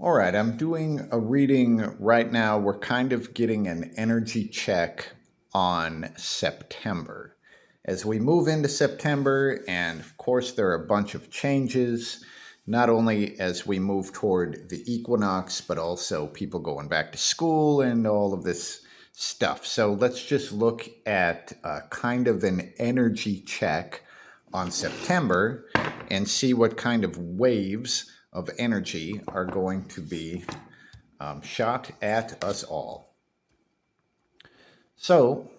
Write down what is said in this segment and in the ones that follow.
All right, I'm doing a reading right now. We're kind of getting an energy check on September. As we move into September, and of course, there are a bunch of changes, not only as we move toward the equinox, but also people going back to school and all of this stuff. So let's just look at kind of an energy check on September and see what kind of waves of energy are going to be shot at us all. So,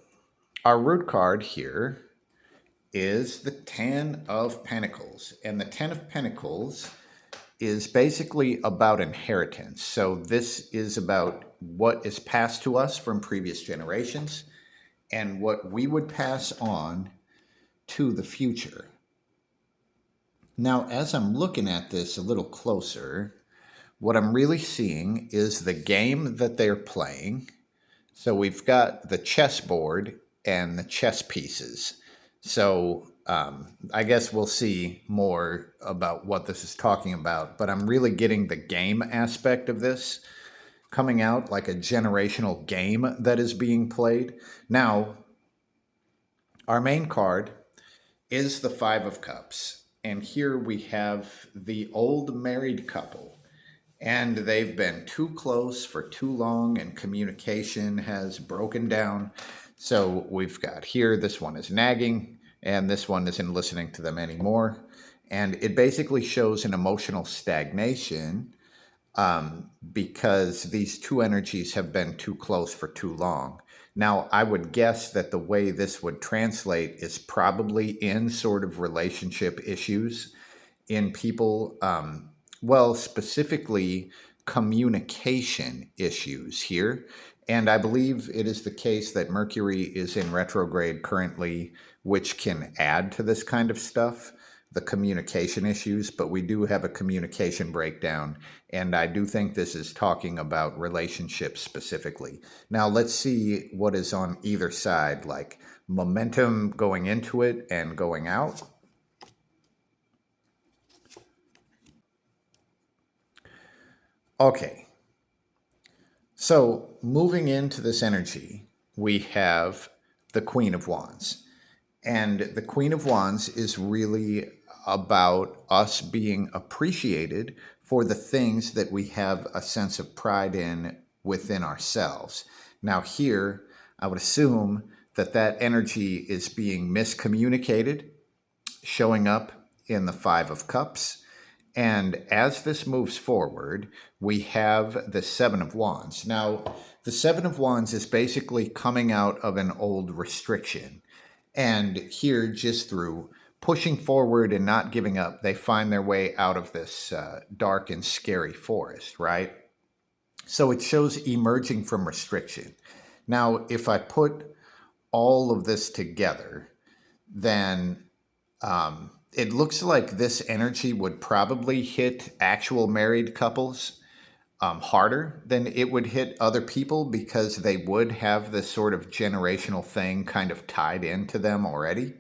our root card here is the Ten of Pentacles. And the Ten of Pentacles is basically about inheritance. So, this is about what is passed to us from previous generations and what we would pass on to the future. Now, as I'm looking at this a little closer, what I'm really seeing is the game that they're playing. So we've got the chessboard and the chess pieces. So I guess we'll see more about what this is talking about, but I'm really getting the game aspect of this coming out, like a generational game that is being played. Now, our main card is the Five of Cups. And here we have the old married couple. And they've been too close for too long, and communication has broken down. So we've got here, this one is nagging, and this one isn't listening to them anymore. And it basically shows an emotional stagnation because these two energies have been too close for too long. Now, I would guess that the way this would translate is probably in sort of relationship issues in people, well, specifically communication issues here. And I believe it is the case that Mercury is in retrograde currently, which can add to this kind of stuff, the communication issues, but we do have a communication breakdown. And I do think this is talking about relationships specifically. Now, let's see what is on either side, like momentum going into it and going out. Okay, so moving into this energy, we have the Queen of Wands. And the Queen of Wands is really about us being appreciated for the things that we have a sense of pride in within ourselves. Now, here, I would assume that that energy is being miscommunicated, showing up in the Five of Cups. And as this moves forward, we have the Seven of Wands. Now, the Seven of Wands is basically coming out of an old restriction. And here, just through pushing forward and not giving up, they find their way out of this dark and scary forest, right? So it shows emerging from restriction. Now, if I put all of this together, then it looks like this energy would probably hit actual married couples harder than it would hit other people because they would have this sort of generational thing kind of tied into them already.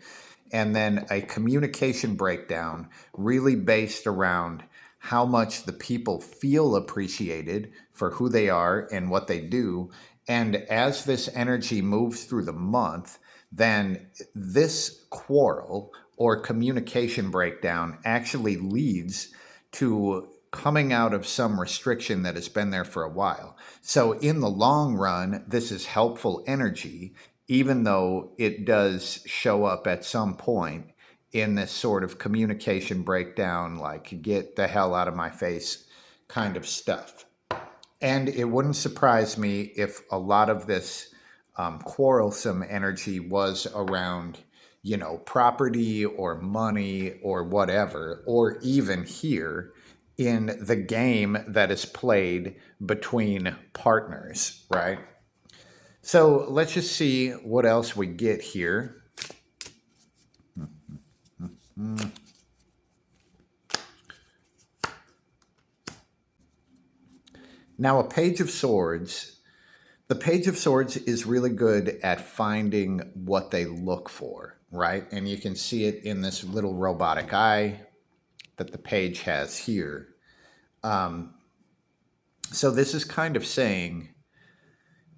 And then a communication breakdown really based around how much the people feel appreciated for who they are and what they do. And as this energy moves through the month, then this quarrel or communication breakdown actually leads to coming out of some restriction that has been there for a while. So in the long run, this is helpful energy, even though it does show up at some point in this sort of communication breakdown, like get the hell out of my face kind of stuff. And it wouldn't surprise me if a lot of this quarrelsome energy was around, property or money or whatever, or even here in the game that is played between partners, right? So let's just see what else we get here. Now, a Page of Swords. The Page of Swords is really good at finding what they look for, right? And you can see it in this little robotic eye that the page has here. So this is kind of saying,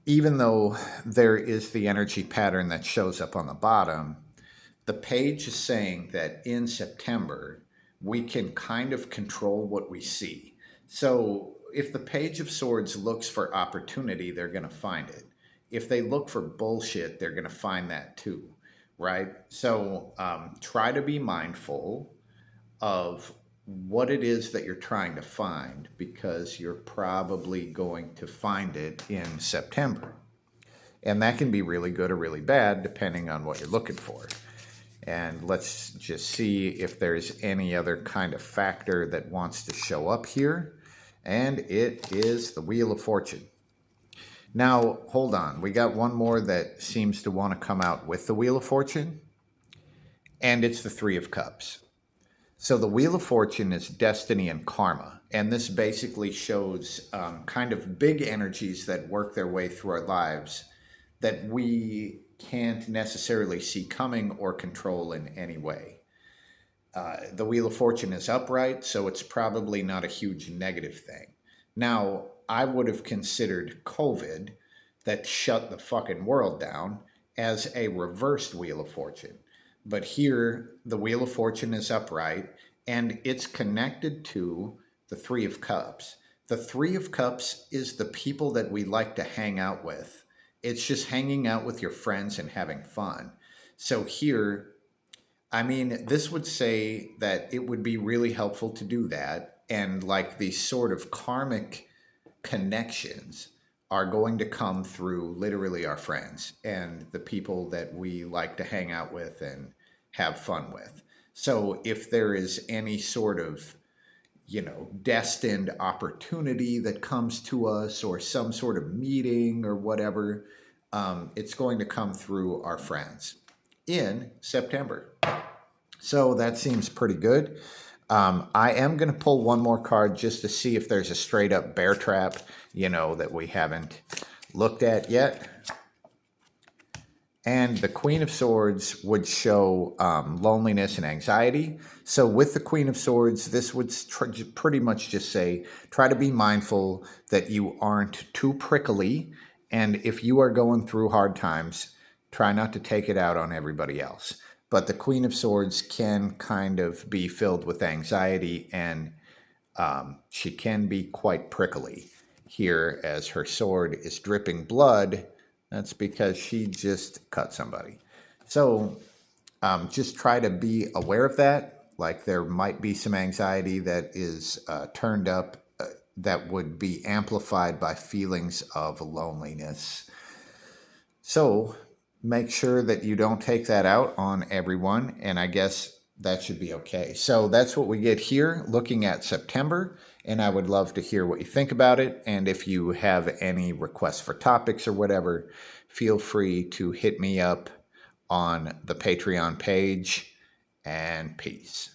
even though there is the energy pattern that shows up on the bottom, the page is saying that in September, we can kind of control what we see. So if the Page of Swords looks for opportunity, they're going to find it. If they look for bullshit, they're going to find that too, right? So try to be mindful of what it is that you're trying to find, because you're probably going to find it in September. And that can be really good or really bad depending on what you're looking for. And let's just see if there's any other kind of factor that wants to show up here. And it is the Wheel of Fortune. Now, hold on. We got one more that seems to want to come out with the Wheel of Fortune. And it's the Three of Cups. So the Wheel of Fortune is destiny and karma. And this basically shows kind of big energies that work their way through our lives that we can't necessarily see coming or control in any way. The Wheel of Fortune is upright, so it's probably not a huge negative thing. Now, I would have considered COVID, that shut the fucking world down, as a reversed Wheel of Fortune. But here, the Wheel of Fortune is upright, and it's connected to the Three of Cups. The Three of Cups is the people that we like to hang out with. It's just hanging out with your friends and having fun. So here, I mean, this would say that it would be really helpful to do that. And like these sort of karmic connections are going to come through literally our friends and the people that we like to hang out with and have fun with. So if there is any sort of, destined opportunity that comes to us, or some sort of meeting or whatever, it's going to come through our friends in September. So that seems pretty good. I am going to pull one more card just to see if there's a straight up bear trap, that we haven't looked at yet. And the Queen of Swords would show loneliness and anxiety. So with the Queen of Swords, this would pretty much just say, try to be mindful that you aren't too prickly. And if you are going through hard times, try not to take it out on everybody else. But the Queen of Swords can kind of be filled with anxiety, and she can be quite prickly. Here, as her sword is dripping blood, that's because she just cut somebody. So just try to be aware of that. Like, there might be some anxiety that is turned up that would be amplified by feelings of loneliness. So make sure that you don't take that out on everyone, and I guess that should be okay. So that's what we get here, looking at September, and I would love to hear what you think about it. And if you have any requests for topics or whatever, feel free to hit me up on the Patreon page, and peace.